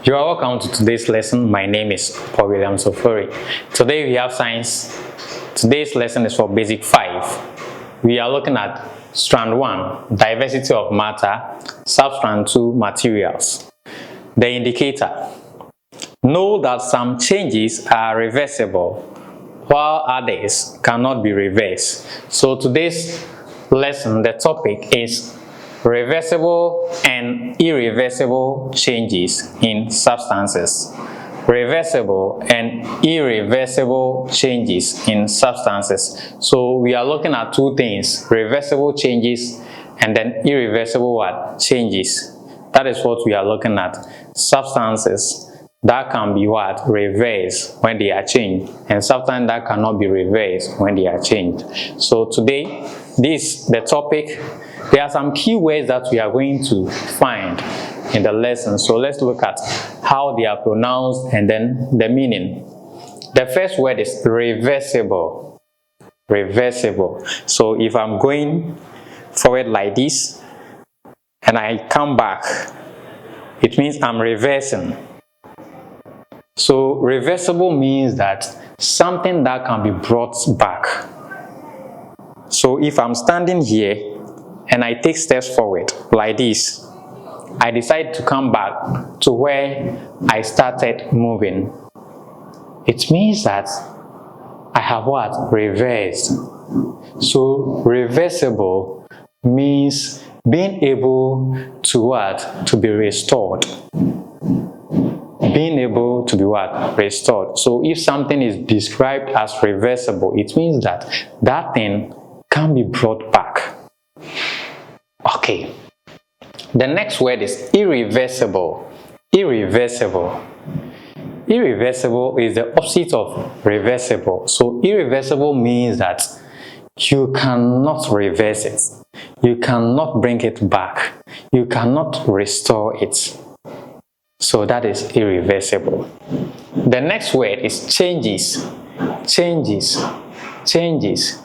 You are welcome to today's lesson. My name is Paul William Sofori. Today we have science. Today's lesson is for Basic 5. We are looking at Strand 1, diversity of matter, Substrand 2, materials. The indicator. Know that some changes are reversible, while others cannot be reversed. So today's lesson, the topic is reversible and irreversible changes in substances. Reversible and irreversible changes in substances. So we are looking at two things: reversible changes and then irreversible what? Changes. That is what we are looking at. Substances that can be what? Reversed when they are changed, and substances that cannot be reversed when they are changed. So today, this the topic. There are some keywords that we are going to find in the lesson. So let's look at how they are pronounced and then the meaning. The first word is reversible. Reversible. So if I'm going forward like this and I come back, it means I'm reversing. So reversible means that something that can be brought back. So if I'm standing here and I take steps forward like this, I decide to come back to where I started moving. It means that I have what? Reversed. So reversible means being able to what? To be restored. Being able to be what? Restored. So if something is described as reversible, it means that that thing can be brought back. Okay. The next word is irreversible. Irreversible. Irreversible is the opposite of reversible. So irreversible means that you cannot reverse it. You cannot bring it back. You cannot restore it. So that is irreversible. The next word is changes. Changes. Changes.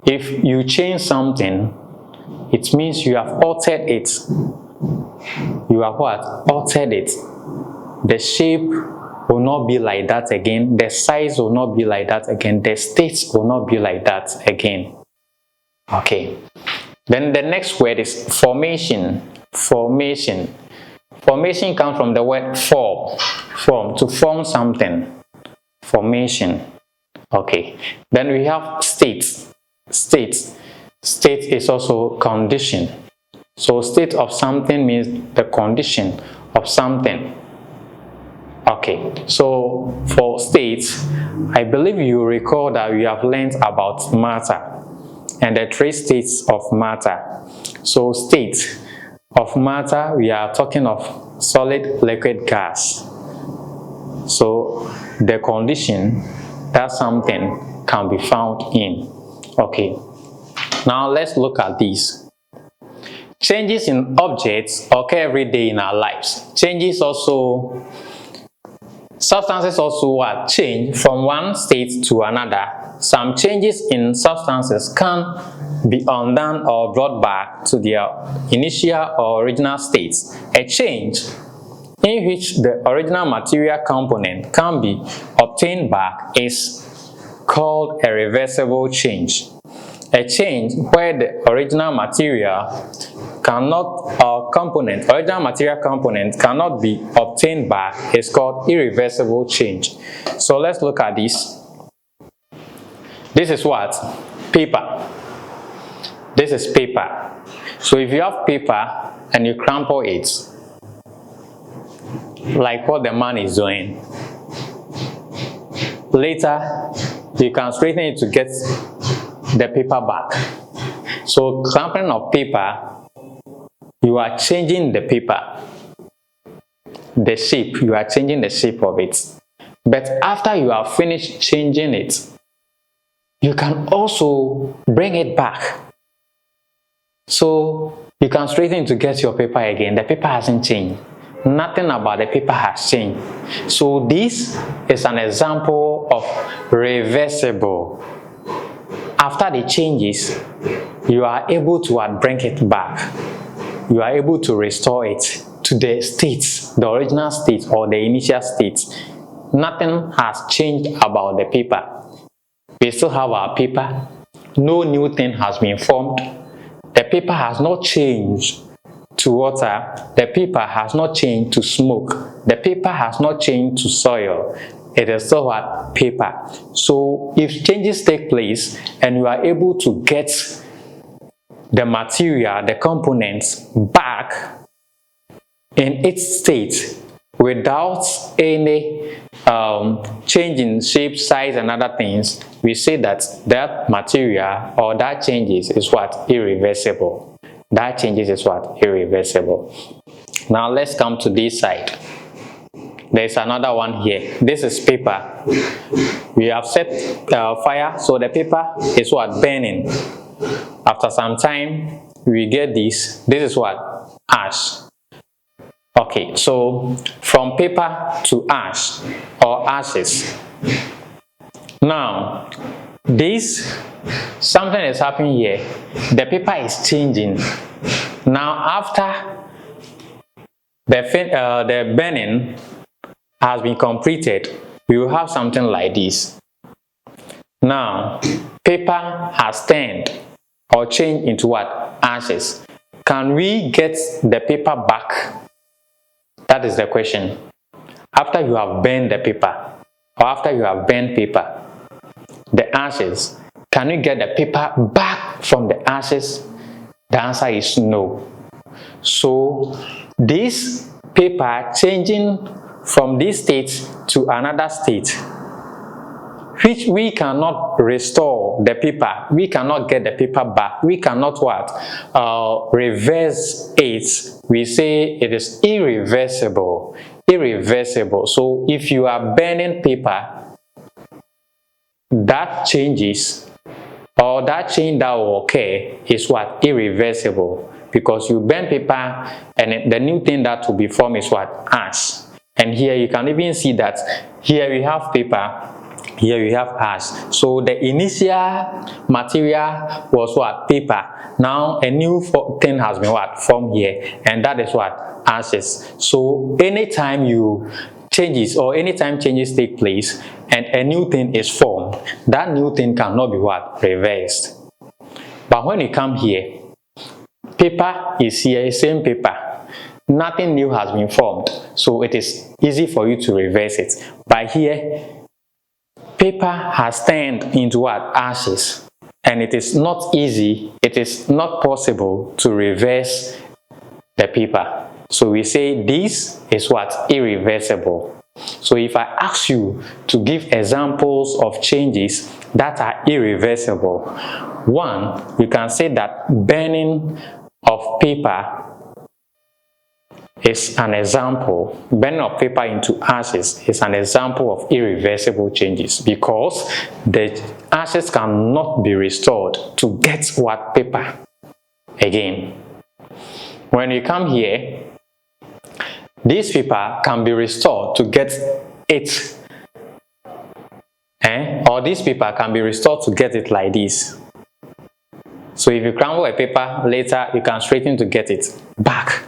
If you change something, it means you have altered it. You have what? Altered it. The shape will not be like that again. The size will not be like that again. The state will not be like that again. Okay. Then the next word is formation. Formation. Formation comes from the word form. Form. To form something. Formation. Okay. Then we have state. State. State is also condition. So state of something means the condition of something. Okay, so for state, I believe you recall that we have learned about matter and the three states of matter. So state of matter, we are talking of solid, liquid, gas. So the condition that something can be found in. Okay. Now let's look at these. Changes in objects occur every day in our lives. Changes also, substances also what? Change from one state to another. Some changes in substances can be undone or brought back to their initial or original states. A change in which the original material component can be obtained back is called a reversible change. A change where the original material original material component cannot be obtained back is called irreversible change. So let's look at this. This is what? Paper. This is paper. So if you have paper and you crumple it, like what the man is doing, later you can straighten it to get the paper back. So crumpling of paper, you are changing the paper, the shape, you are changing the shape of it. But after you have finished changing it, you can also bring it back. So you can straighten to get your paper again. The paper hasn't changed. Nothing about the paper has changed. So this is an example of reversible. After the changes, you are able to bring it back. You are able to restore it. to the state, the original state or the initial state. Nothing has changed about the paper. We still have our paper. No new thing has been formed. The paper has not changed to water. The paper has not changed to smoke. The paper has not changed to soil. It is still what? Paper. So if changes take place and you are able to get the material, the components back in its state without any change in shape, size and other things, we say that that material or that changes is what? Irreversible. That changes is what? Irreversible. Now let's come to this side. There's another one here. This is paper. We have set fire, so the paper is what? Burning. After some time, we get this. This is what? Ash. Okay, so from paper to ash or ashes. Now, something is happening here. The paper is changing. Now, after the burning has been completed, we will have something like this. Now, paper has turned or changed into what? Ashes. Can we get the paper back? That is the question. After you have burned the paper, or after you have burned paper, the ashes, can you get the paper back from the ashes? The answer is no. So this paper changing from this state to another state, which we cannot restore the paper, we cannot get the paper back, we cannot what? Reverse it. We say it is irreversible. Irreversible. So if you are burning paper, that changes or that change that will occur is what? Irreversible. Because you burn paper and the new thing that will be formed is what? Ash. And here you can even see that here we have paper, here we have ash. So the initial material was what? Paper. Now a new thing has been what? Formed here, and that is what? Ashes. So anytime anytime changes take place and a new thing is formed, that new thing cannot be what? Reversed. But when you come here, paper is here, same paper. Nothing new has been formed, so it is easy for you to reverse it. But here, paper has turned into what? Ashes. And it is not easy, it is not possible to reverse the paper. So we say this is what? Irreversible. So if I ask you to give examples of changes that are irreversible, one, you can say that burning of paper is an example. Burning of paper into ashes is an example of irreversible changes, because the ashes cannot be restored to get what? Paper again. When you come here, this paper can be restored to get it, or this paper can be restored to get it like this. So if you crumble a paper later, you can straighten to get it back.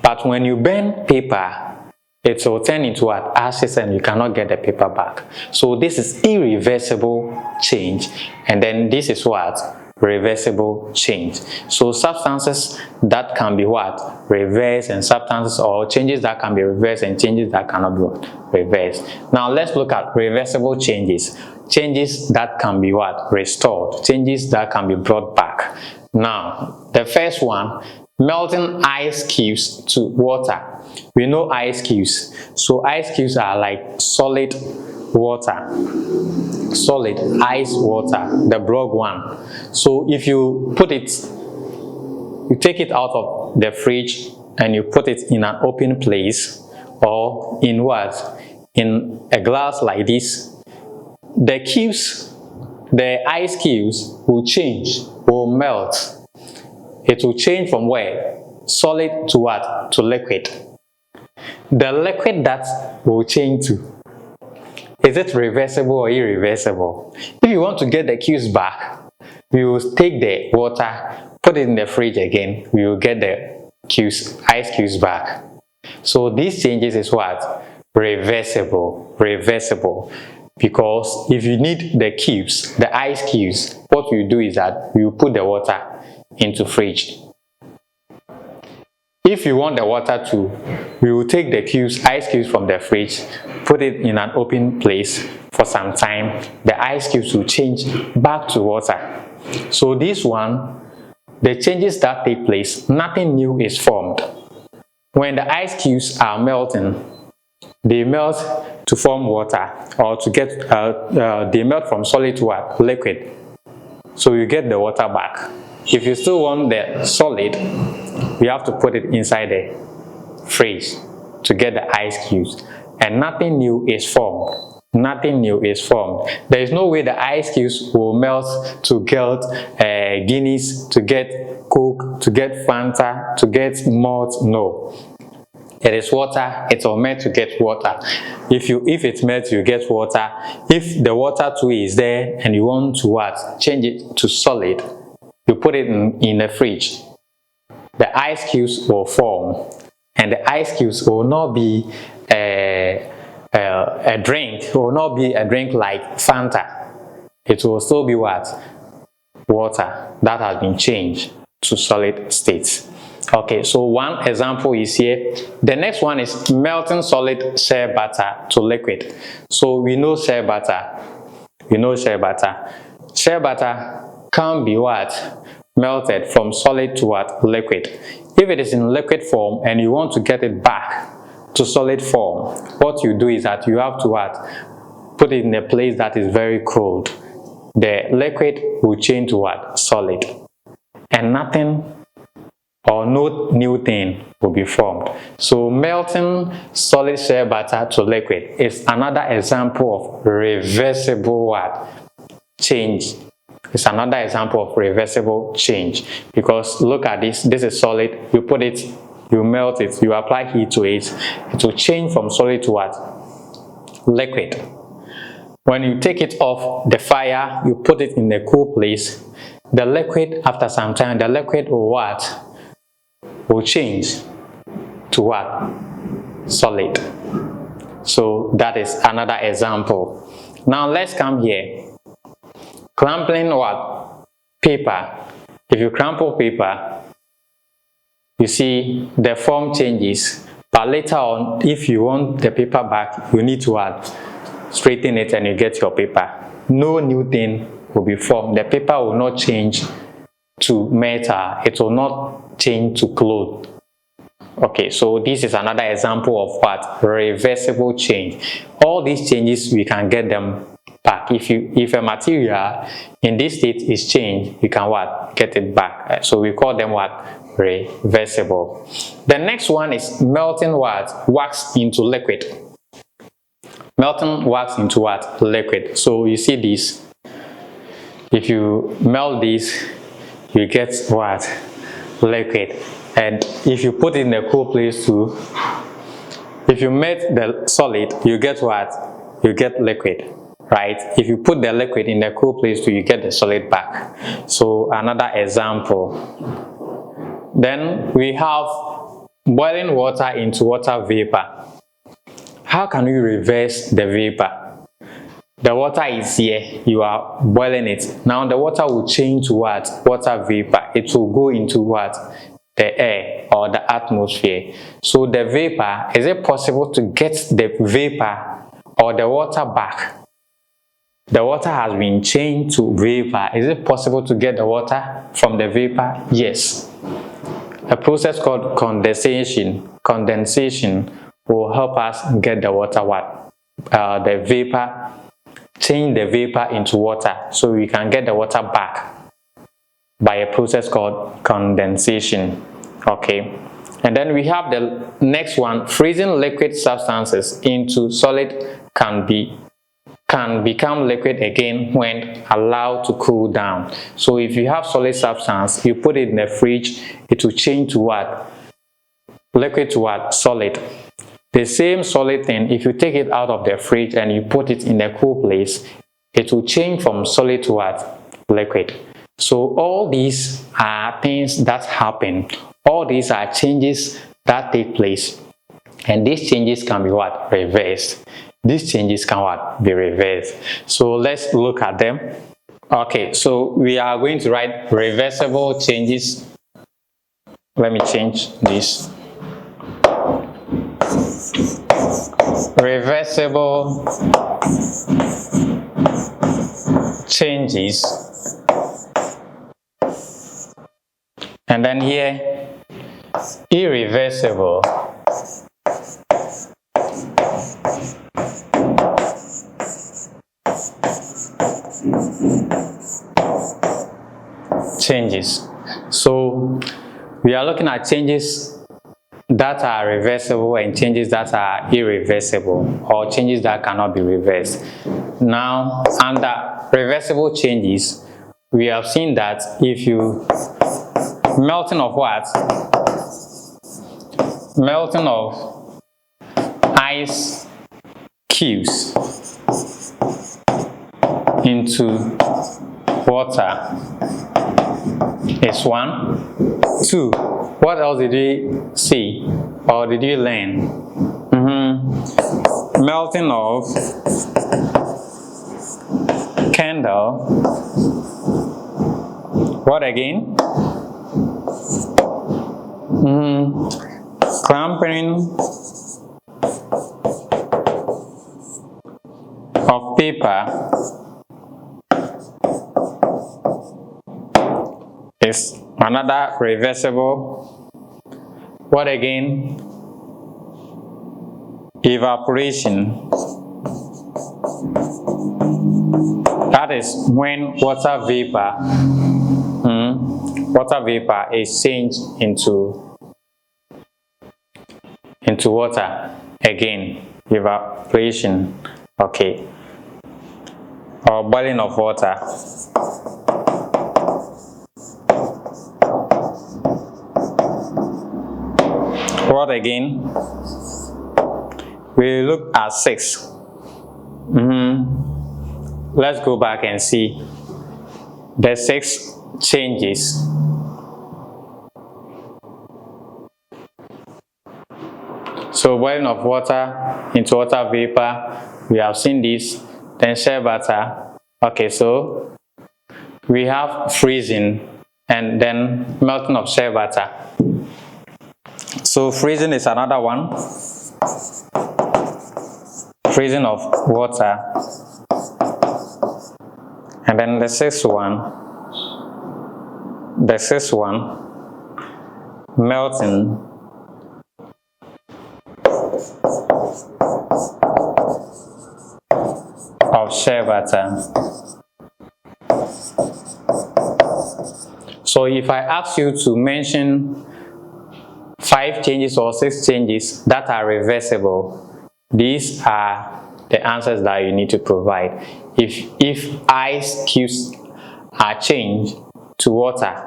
But when you burn paper, it will turn into what? Ashes, and you cannot get the paper back. So this is irreversible change, and then this is what? Reversible change. So substances that can be what? Reversed, and substances or changes that can be reversed and changes that cannot be what? Reversed. Now let's look at reversible changes. Changes that can be what? Restored. Changes that can be brought back. Now, the first one, melting ice cubes to water. We know ice cubes. So ice cubes are like solid water. Solid ice water, the broad one. So if you put it, you take it out of the fridge and you put it in an open place, or in what? In a glass like this, the cubes, the ice cubes will change, will melt. It will change from where? Solid to what? To liquid. The liquid that will change to, is it reversible or irreversible? If you want to get the cubes back, we will take the water, put it in the fridge again, we will get the cubes, ice cubes back. So these changes is what? Reversible. Reversible. Because if you need the cubes, the ice cubes, what you do is that you put the water into fridge. If you want the water to, we will take the cubes, ice cubes from the fridge, put it in an open place for some time. The ice cubes will change back to water. So this one, the changes that take place, nothing new is formed. When the ice cubes are melting, they melt to form water, or to get they melt from solid to what? Liquid. So you get the water back. If you still want the solid, you have to put it inside the fridge to get the ice cubes, and nothing new is formed. Nothing new is formed. There is no way the ice cubes will melt to get Guinness, to get Coke, to get Fanta, to get malt. No. It is water. It's all meant to get water. If it's meant you get water, if the water too is there and you want to what? Change it to solid, you put it in the fridge. The ice cubes will form, and the ice cubes will not be a drink. It will not be a drink like Fanta. It will still be what? Water that has been changed to solid state. Okay, so one example is here. The next one is melting solid shea butter to liquid. So we know shea butter. We know shea butter. Shea butter can be what? Melted from solid to what? Liquid. If it is in liquid form and you want to get it back to solid form, what you do is that you have to what? Put it in a place that is very cold. The liquid will change to what? Solid. And nothing or no new thing will be formed. So melting solid shea butter to liquid is another example of reversible what? Change. It's another example of reversible change, because look at this. This is solid. You put it, you melt it, you apply heat to it. It will change from solid to what? Liquid. When you take it off the fire, you put it in a cool place. The liquid, after some time, the liquid will what? Will change to what? Solid. So that is another example. Now let's come here. Crumpling what? Paper. If you crumple paper, you see the form changes, but later on, if you want the paper back, you need to what? Straighten it and you get your paper. No new thing will be formed. The paper will not change to metal. It will not change to cloth. Okay, so this is another example of what? Reversible change. All these changes, we can get them back. If a material in this state is changed, you can what? Get it back. So we call them what? Reversible. The next one is melting what? Wax into liquid. Melting wax into what? Liquid. So you see this. If you melt this, you get what? Liquid. And if you put it in a cool place too, if you melt the solid, you get what? You get liquid, right? If you put the liquid in a cool place too, you get the solid back. So another example. Then we have boiling water into water vapor. How can we reverse the vapor? The water is here, you are boiling it. Now the water will change to what? Water vapor. It will go into what? The air or the atmosphere. So the vapor, is it possible to get the vapor or the water back? The water has been changed to vapor. Is it possible to get the water from the vapor? Yes. A process called condensation. Condensation will help us get the water what? The vapor, change the vapor into water, so we can get the water back by a process called condensation. Okay, and then we have the next one. Freezing liquid substances into solid can become liquid again when allowed to cool down. So if you have solid substance, you put it in the fridge, it will change to what? Liquid to what? Solid. The same solid thing, if you take it out of the fridge and you put it in a cool place, it will change from solid to what? Liquid. So all these are things that happen. All these are changes that take place and these changes can be what? Reversed. These changes can what? Be reversed. So let's look at them. Okay, so we are going to write reversible changes. Let me change this. Reversible changes, and then here irreversible changes. So we are looking at changes that are reversible and changes that are irreversible, or changes that cannot be reversed. Now, under reversible changes, we have seen that if you melting of what? Melting of ice cubes into water is 1. 2. What else did we see or did you learn? Melting of candle. What again? Clamping of paper is another reversible. What again? Evaporation. That is when water vapor is changed into water. Again, evaporation. Okay. Or boiling of water. What again? We look at 6. Let's go back and see the 6 changes. So boiling of water into water vapor, we have seen this. Then shea butter. Okay, so we have freezing and then melting of shea butter. So freezing is another one. Freezing of water. And then the sixth one, melting of shea butter. So if I ask you to mention 5 changes or 6 changes that are reversible, these are the answers that you need to provide. If ice cubes are changed to water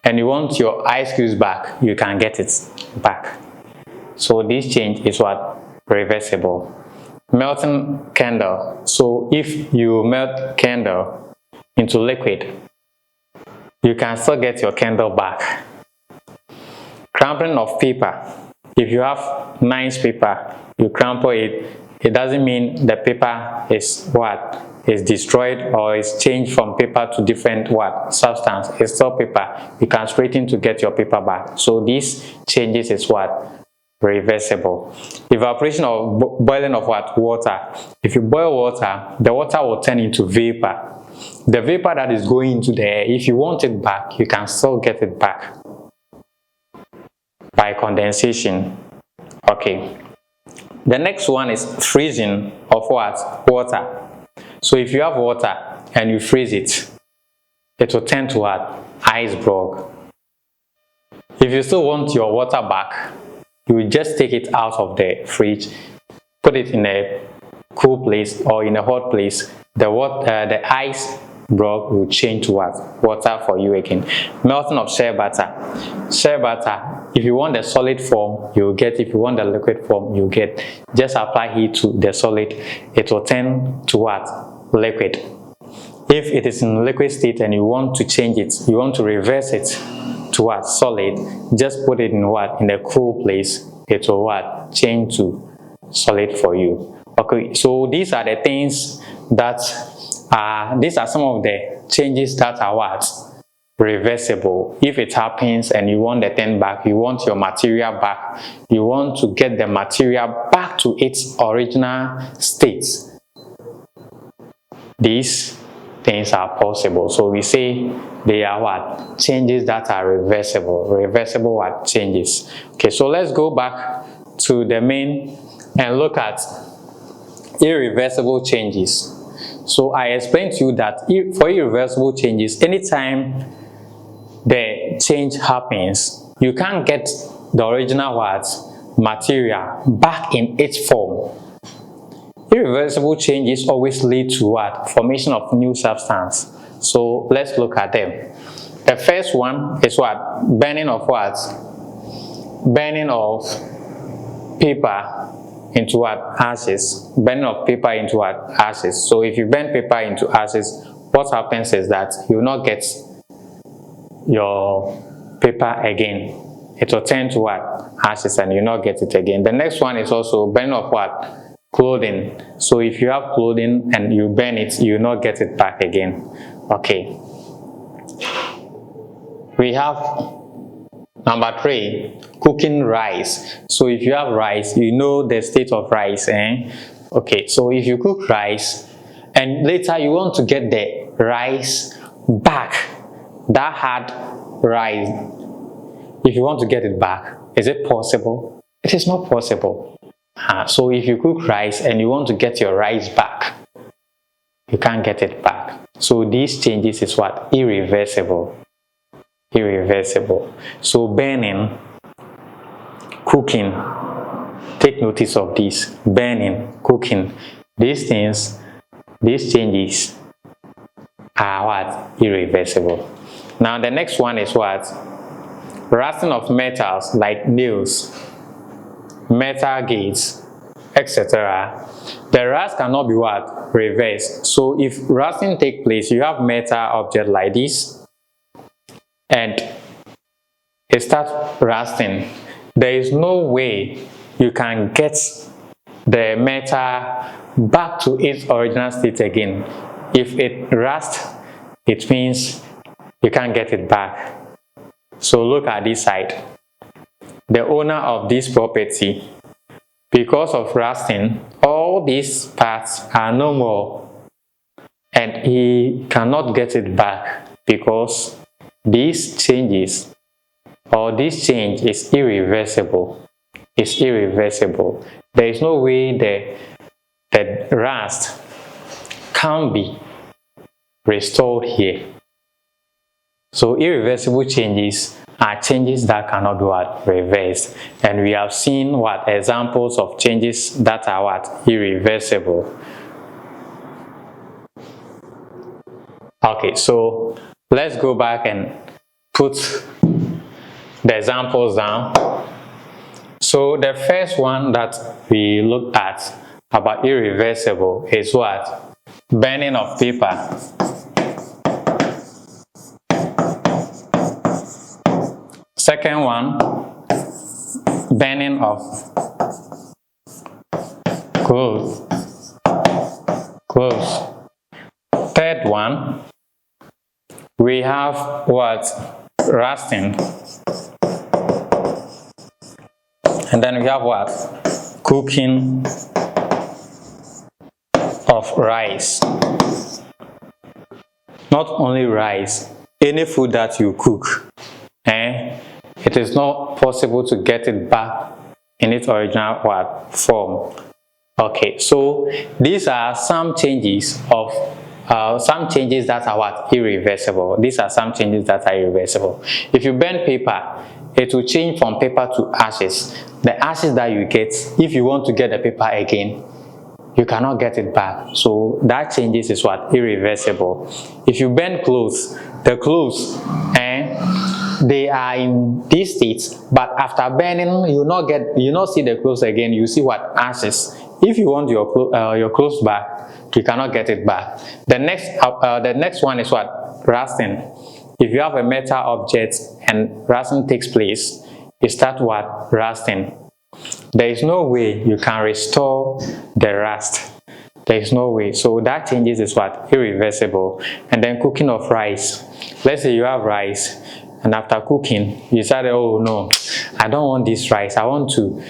and you want your ice cubes back, you can get it back. So this change is what? Reversible. Melting candle. So if you melt candle into liquid, you can still get your candle back. Crumpling of paper. If you have nice paper, you crumple it, it doesn't mean the paper is what? Is destroyed or is changed from paper to different what? Substance. It's still paper. You can straighten to get your paper back. So these changes is what? Reversible. Evaporation or boiling of what? Water. If you boil water, the water will turn into vapor. The vapor that is going into the air, if you want it back, you can still get it back by condensation. Okay. The next one is freezing of what? Water. So if you have water and you freeze it, it will turn to what? Iceberg. If you still want your water back, you will just take it out of the fridge, put it in a cool place or in a hot place. The iceberg will change to what? Water for you again. Melting of shea butter. Shea butter, if you want the solid form, you will get. If you want the liquid form, you get. Just apply heat to the solid, it will turn to what? Liquid. If it is in liquid state and you want to change it, you want to reverse it to what? Solid, just put it in what? In a cool place. it will what? Change to solid for you. Okay, so these are the things that these are some of the changes that are what? Reversible. If it happens and you want the thing back, you want your material back, you want to get the material back to its original state, these things are possible. So we say they are what? Changes that are reversible. Reversible what? Changes. Okay, so let's go back to the main and look at irreversible changes. So I explained to you that for irreversible changes, anytime the change happens, you can't get the original what? Material back in its form. Irreversible changes always lead to what? Formation of new substance. So let's look at them. The first one is what? Burning of what? Burning of paper into what? Ashes. Burning of paper into what? Ashes. So if you burn paper into ashes, what happens is that you will not get your paper again. It will turn to what? Ashes, and you will not get it again. The next one is also burning of what? Clothing. So if you have clothing and you burn it, you will not get it back again. Okay. We have number 3, cooking rice. So if you have rice, you know the state of rice, Okay, so if you cook rice and later you want to get the rice back, that hard rice, if you want to get it back, is it possible? It is not possible. So if you cook rice and you want to get your rice back, you can't get it back. So these changes is what? Irreversible. Irreversible. So burning, cooking, take notice of this. Burning, cooking, these things, these changes are what? Irreversible. Now the next one is what? Rusting of metals like nails, metal gates, etc. The rust cannot be what? Reversed. So if rusting takes place, you have metal object like this and it starts rusting. There is no way you can get the metal back to its original state again. If it rusts, it means you can't get it back. So look at this side. The owner of this property, because of rusting, all these parts are no more and he cannot get it back because these changes or this change is irreversible. It's irreversible. There is no way the rust can be restored here. So irreversible changes are changes that cannot be what? Reversed. And we have seen what? Examples of changes that are what? Irreversible. Okay, so let's go back and put the examples down. So the first one that we looked at about irreversible is what? Burning of paper. Second one, burning of clothes. Third one, we have what? Rusting. And then we have what? Cooking of rice. Not only rice, any food that you cook, it is not possible to get it back in its original what? Form. Okay, so these are some changes of that are what? Irreversible. These are some changes that are irreversible. If you burn paper, it will change from paper to ashes. The ashes that you get, if you want to get the paper again, you cannot get it back. So that changes is what? Irreversible. If you burn clothes, the clothes, they are in this state, but after burning, you not see the clothes again. You see what? Ashes. If you want your clothes back, you cannot get it back. The next one is what? Rusting. If you have a metal object and rusting takes place, you start what? Rusting. The next one is what? Burning of cloth. If you burn cloth, the cloth, they are in this state, but after burning, you not see the clothes again. You see what? Ashes. If you want your clothes back, you cannot get it back. The next one is what? Rusting. If you have a metal object and rusting takes place, you start what? Rusting. There is no way you can restore the rust. There is no way. So that changes is what? Irreversible. And then cooking of rice. Let's say you have rice, and after cooking, you decided, oh no, I don't want this rice. I want to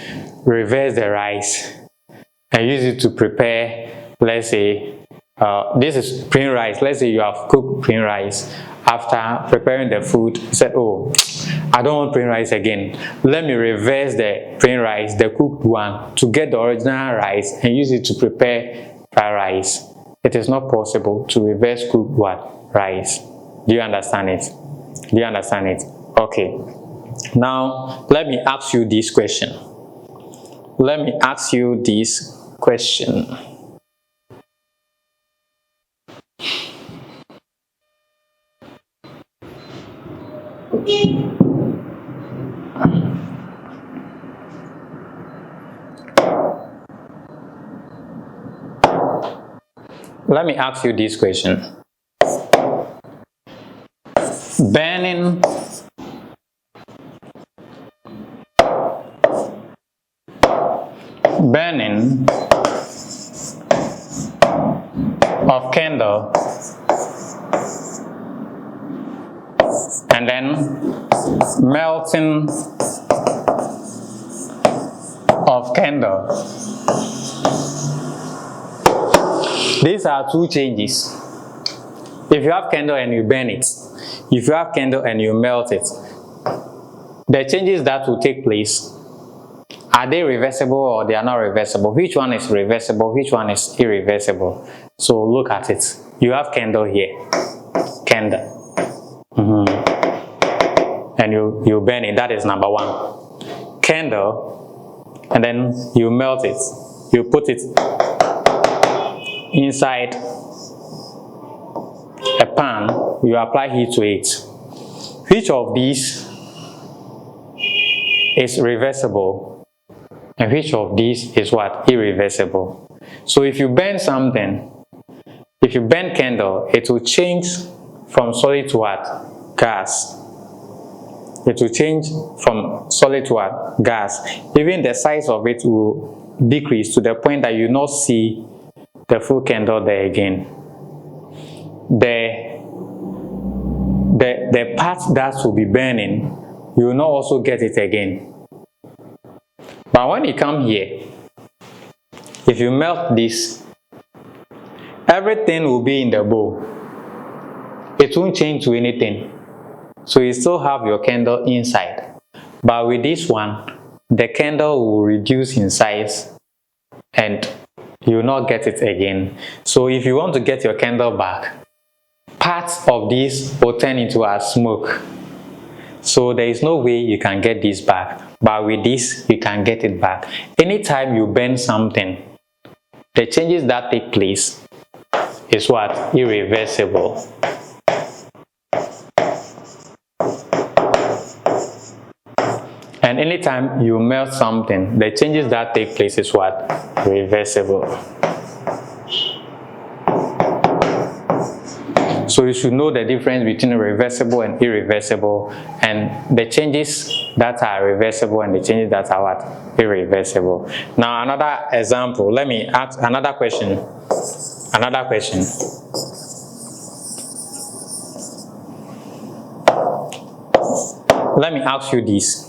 reverse the rice and use it to prepare, let's say, this is plain rice. Let's say you have cooked plain rice. After preparing the food, you said, oh, I don't want plain rice again. Let me reverse the plain rice, the cooked one, to get the original rice and use it to prepare fried rice. It is not possible to reverse cooked what? Rice. Do you understand it? Do you understand it? Okay. Now, let me ask you this question. Let me ask you this question. Let me ask you this question. Burning of candle and then melting of candle. These are two changes. If you have candle and you burn it, if you have candle and you melt it, the changes that will take place, are they reversible or they are not reversible? Which one is reversible? Which one is irreversible? So look at it. You have candle here. Candle. And you burn it. That is number one. Candle. And then you melt it. You put it inside a pan. You apply heat to it. Which of these is reversible? And which of these is what? Irreversible. So if you burn something, if you burn candle, it will change from solid to what? Gas. It will change from solid to what? Gas. Even the size of it will decrease to the point that you not see the full candle there again. The part that will be burning, you will not also get it again. But when you come here, if you melt this, everything will be in the bowl. It won't change to anything. So you still have your candle inside. But with this one, the candle will reduce in size and you will not get it again. So if you want to get your candle back, parts of this will turn into a smoke. So there is no way you can get this back. But with this, you can get it back. Anytime you burn something, the changes that take place is what? Irreversible. And anytime you melt something, the changes that take place is what? Reversible. So you should know the difference between reversible and irreversible, and the changes that are reversible and the changes that are what? Irreversible. Now another example. Let me ask another question. Another question. Let me ask you this.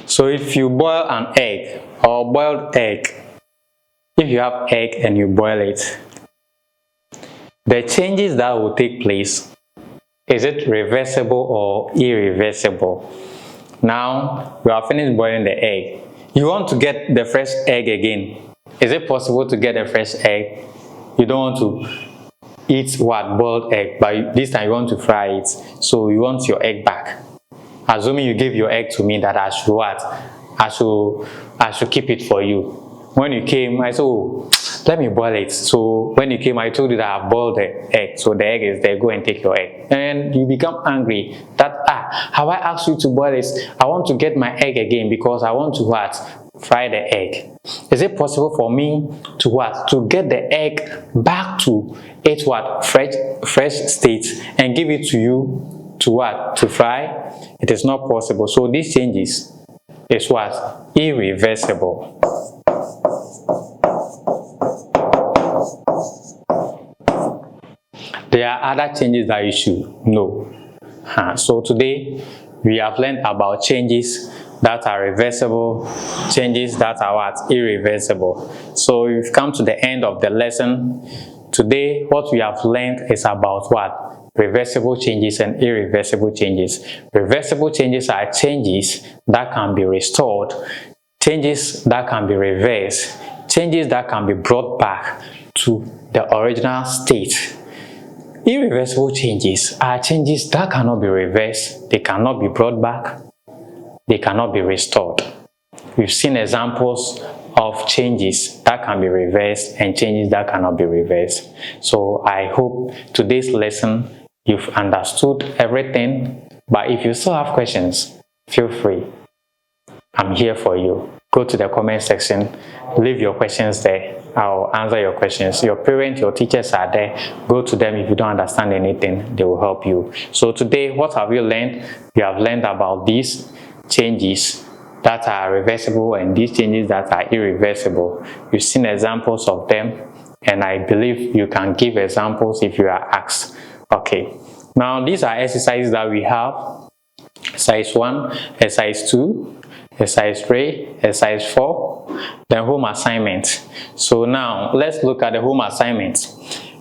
So if you boil an egg or boiled egg, if you have egg and you boil it, the changes that will take place, is it reversible or irreversible? Now we are finished boiling the egg. You want to get the fresh egg again. Is it possible to get a fresh egg? You don't want to eat what? Boiled egg, but this time you want to fry it, so you want your egg back. Assuming you gave your egg to me, that I should what? I should keep it for you. When you came, I said, oh, let me boil it. So when you came, I told you that I boiled the egg. So the egg is there, go and take your egg. And you become angry that, have I asked you to boil this? I want to get my egg again because I want to what? fry the egg. Is it possible for me to what? To get the egg back to its what? Fresh state and give it to you to what? To fry? It is not possible. So these changes is what? Irreversible. There are other changes that you should know. So today we have learned about changes that are reversible, changes that are what? Irreversible. So we've come to the end of the lesson. Today what we have learned is about what? Reversible changes and irreversible changes. Reversible changes are changes that can be restored, changes that can be reversed, changes that can be brought back to the original state. Irreversible changes are changes that cannot be reversed, they cannot be brought back, they cannot be restored. We've seen examples of changes that can be reversed and changes that cannot be reversed. So I hope today's lesson you've understood everything, but if you still have questions, feel free. I'm here for you. Go to the comment section, leave your questions there. I'll answer your questions. Your parents, your teachers are there. Go to them. If you don't understand anything, they will help you. So today, what have you learned? You have learned about these changes that are reversible and these changes that are irreversible. You've seen examples of them, and I believe you can give examples if you are asked. Okay, now these are exercises that we have. Exercise 1, exercise 2, exercise 3, exercise 4, then home assignment. So now let's look at the home assignment.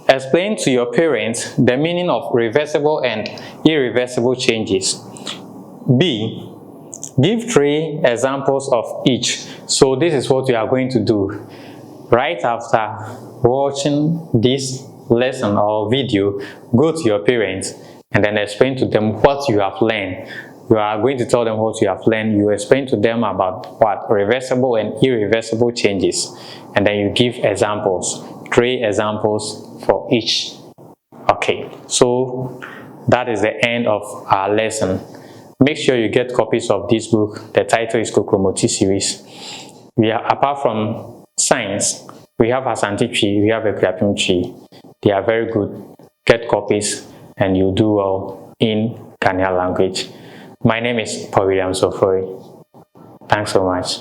Explain to your parents the meaning of reversible and irreversible changes. B. Give 3 examples of each. So this is what we are going to do. Right after watching this lesson or video, go to your parents and then explain to them what you have learned. You are going to tell them what you have learned. You explain to them about what reversible and irreversible changes, and then you give examples, 3 examples for each. Okay, so that is the end of our lesson. Make sure you get copies of this book. The title is Kokromoti series. Apart from science, we have Asante Tree, we have Ekuapim Tree. They are very good. Get copies and you do well in Ghanaian language. My name is Paul Williams Ofori. Thanks so much.